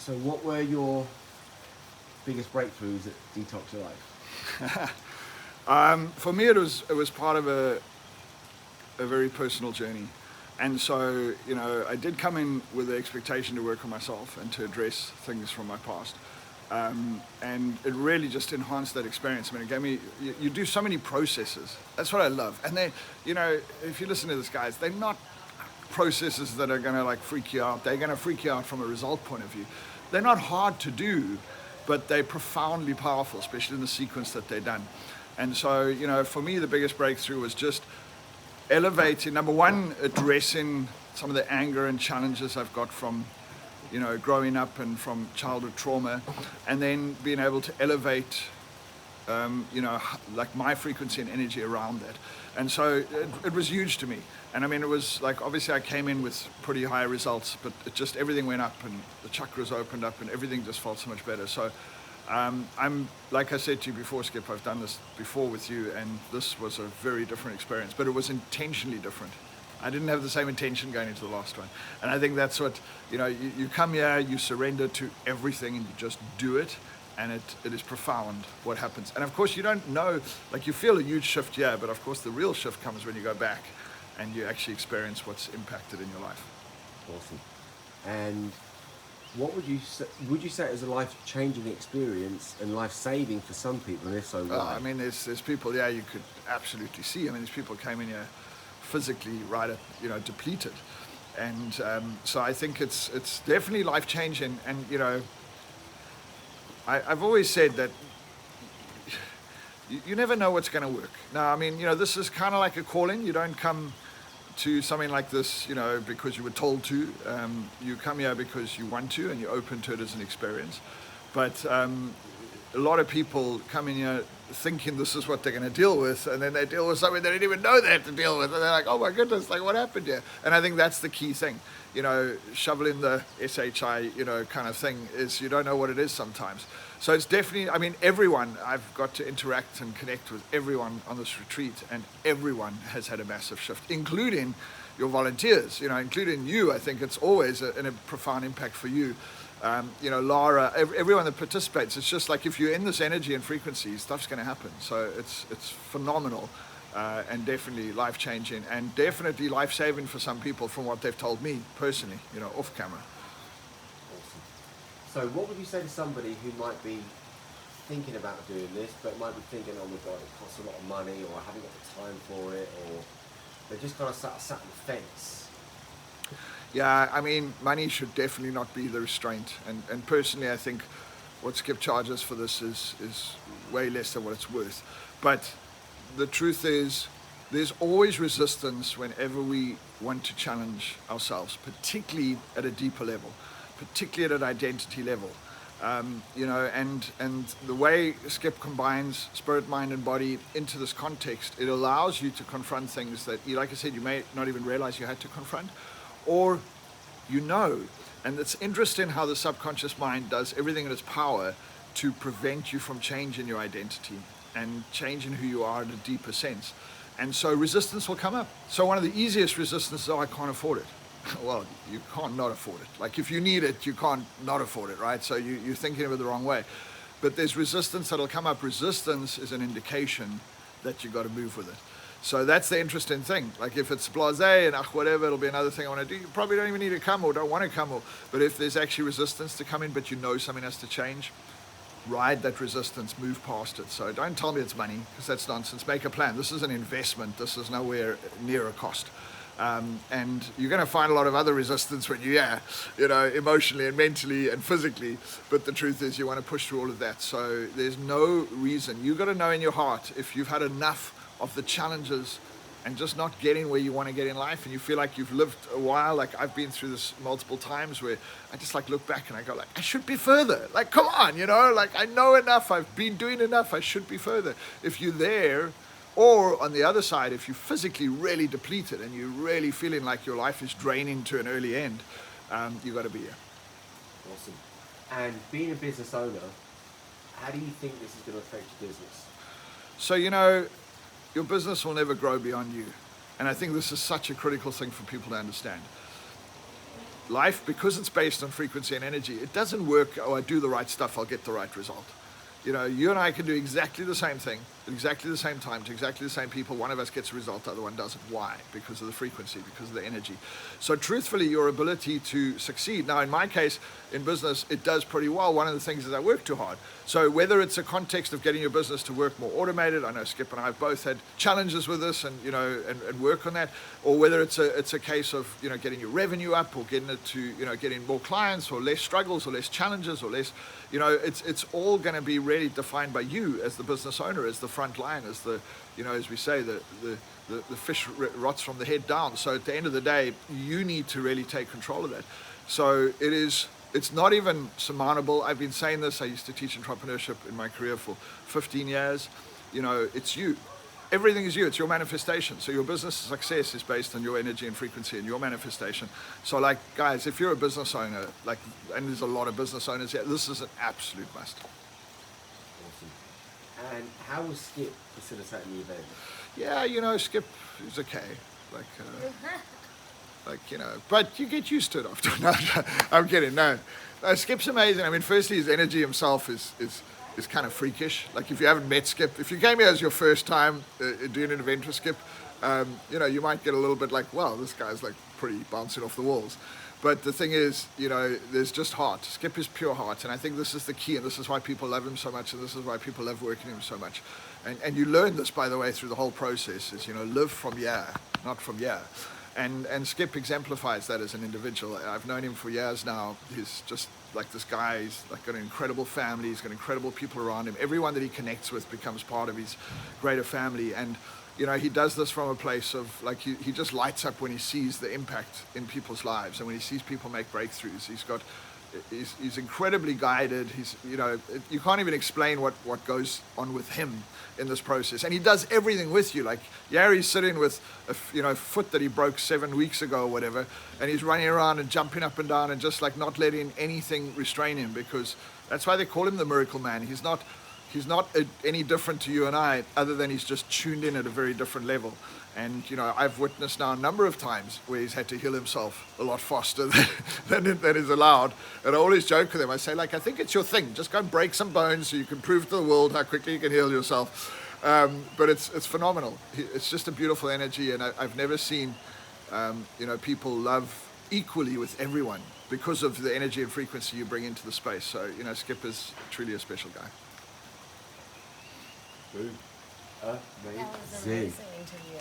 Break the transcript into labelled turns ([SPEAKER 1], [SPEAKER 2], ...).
[SPEAKER 1] So what were your biggest breakthroughs at Detox Your Life?
[SPEAKER 2] For me, it was part of a very personal journey. And so, I did come in with the expectation to work on myself and to address things from my past. And it really just enhanced that experience. I mean, it gave me, you do so many processes. That's what I love. And they, if you listen to these guys, they're not processes that are going to like freak you out. They're going to freak you out from a result point of view. They're not hard to do, but they're profoundly powerful, especially in the sequence that they're done. And so, for me, the biggest breakthrough was just elevating, number one, addressing some of the anger and challenges I've got from, growing up and from childhood trauma, and then being able to elevate, like my frequency and energy around that. And so it was huge to me. And I mean, it was like, obviously I came in with pretty high results, but everything went up and the chakras opened up and everything just felt so much better. So I'm, like I said to you before, Skip, I've done this before with you, and this was a very different experience, but it was intentionally different. I didn't have the same intention going into the last one. And I think that's what, you come here, you surrender to everything and you just do it. And it is profound what happens. And of course you don't know, like you feel a huge shift here, but of course the real shift comes when you go back and you actually experience what's impacted in your life.
[SPEAKER 1] Awesome. And what would you say is a life-changing experience and life-saving for some people, and if so, why?
[SPEAKER 2] I mean, there's people, you could absolutely see. I mean, these people came in here physically depleted. And so I think it's definitely life-changing. And, I've always said that you never know what's going to work. Now, I mean, this is kind of like a calling. You don't come to something like this, because you were told to. You come here because you want to, and you're open to it as an experience. But a lot of people come in here thinking this is what they're going to deal with, and then they deal with something they didn't even know they have to deal with, and they're like, oh my goodness, like what happened here? And I think that's the key thing. Shoveling the SHI, kind of thing is you don't know what it is sometimes. So it's definitely, I mean, everyone, I've got to interact and connect with everyone on this retreat, and everyone has had a massive shift, including your volunteers, including you. I think it's always a profound impact for you. Lara, everyone that participates, it's just like if you're in this energy and frequency, stuff's going to happen. So it's phenomenal. And definitely life-changing and definitely life-saving for some people from what they've told me personally, off camera.
[SPEAKER 1] Awesome. So what would you say to somebody who might be thinking about doing this, but might be thinking, oh my God, it costs a lot of money, or I haven't got the time for it, or they're just kind of sat on the fence?
[SPEAKER 2] Yeah, I mean, money should definitely not be the restraint. And personally, I think what Skip charges for this is way less than what it's worth. But the truth is, there's always resistance whenever we want to challenge ourselves, particularly at a deeper level, particularly at an identity level. And the way Skip combines spirit, mind, and body into this context, it allows you to confront things that, like I said, you may not even realize you had to confront, or and it's interesting how the subconscious mind does everything in its power to prevent you from changing your identity and changing who you are in a deeper sense. And so resistance will come up. So one of the easiest resistances is, I can't afford it. Well, you can't not afford it. Like if you need it, you can't not afford it, right? So you're thinking of it the wrong way. But there's resistance that'll come up. Resistance is an indication that you've got to move with it. So that's the interesting thing. Like if it's blasé and whatever, it'll be another thing I want to do. You probably don't even need to come or don't want to come. But if there's actually resistance to come in, but something has to change, ride that resistance, move past it. So don't tell me it's money, because that's nonsense. Make a plan. This is an investment. This is nowhere near a cost. And you're going to find a lot of other resistance when you're emotionally and mentally and physically. But the truth is you want to push through all of that. So there's no reason. You've got to know in your heart if you've had enough of the challenges and just not getting where you want to get in life, and you feel like you've lived a while. Like I've been through this multiple times where I just look back and I go I should be further. Like, come on, I know enough. I've been doing enough. I should be further. If you're there, or on the other side, if you're physically really depleted and you're really feeling like your life is draining to an early end, you got to be here.
[SPEAKER 1] Awesome. And being a business owner, how do you think this is going to affect your business?
[SPEAKER 2] So, your business will never grow beyond you. And I think this is such a critical thing for people to understand. life, because it's based on frequency and energy, it doesn't work, oh, I do the right stuff, I'll get the right result. You know, you and I can do exactly the same thing at exactly the same time to exactly the same people. One of us gets a result, the other one doesn't. Why? Because of the frequency, because of the energy. So truthfully, your ability to succeed. Now, in my case, in business, it does pretty well. One of the things is I work too hard. So whether it's a context of getting your business to work more automated, I know Skip and I have both had challenges with this and, you know, and work on that, or whether it's a case of, you know, getting your revenue up or getting it to, you know, getting more clients or less struggles or less challenges or less, you know, it's all going to be really defined by you as the business owner, as the front line, as the, you know, as we say, the fish rots from the head down. So at the end of the day, you need to really take control of that. So it's not even surmountable. I've been saying this. I used to teach entrepreneurship in my career for 15 years. You know, it's you. Everything is you. It's your manifestation. So your business success is based on your energy and frequency and your manifestation. So like, guys, if you're a business owner, like, and there's a lot of business owners here, this is an absolute must.
[SPEAKER 1] Awesome. And how was Skip facilitating the event?
[SPEAKER 2] Yeah, you know, Skip is okay. Like, you know, but you get used to it after. No, I'm kidding. No, Skip's amazing. I mean, firstly, his energy himself is kind of freakish. Like, if you haven't met Skip, if you came here as your first time doing an event with Skip, you know, you might get a little bit like, wow, this guy's like pretty bouncing off the walls. But the thing is, you know, there's just heart. Skip is pure heart. And I think this is the key. And this is why people love him so much. And this is why people love working with him so much. And you learn this, by the way, through the whole process is, you know, live from yeah, not from yeah. And Skip exemplifies that as an individual. I've known him for years now. He's just like this guy. He's like got an incredible family. He's got incredible people around him. Everyone that he connects with becomes part of his greater family. And, you know, he does this from a place of, like, he just lights up when he sees the impact in people's lives. And when he sees people make breakthroughs, he's incredibly guided. He's, you know, you can't even explain what goes on with him in this process. And he does everything with you. Like, Yari's sitting with a foot that he broke 7 weeks ago or whatever, and he's running around and jumping up and down and just like not letting anything restrain him, because that's why they call him the miracle man. He's not any different to you and I, other than he's just tuned in at a very different level. And, you know, I've witnessed now a number of times where he's had to heal himself a lot faster than is allowed. And I always joke with him. I say, like, I think it's your thing. Just go and break some bones so you can prove to the world how quickly you can heal yourself. But it's phenomenal. It's just a beautiful energy. And I've never seen, you know, people love equally with everyone because of the energy and frequency you bring into the space. So, you know, Skip is truly a special guy.
[SPEAKER 1] Boom. Amazing.
[SPEAKER 3] That was an amazing interview.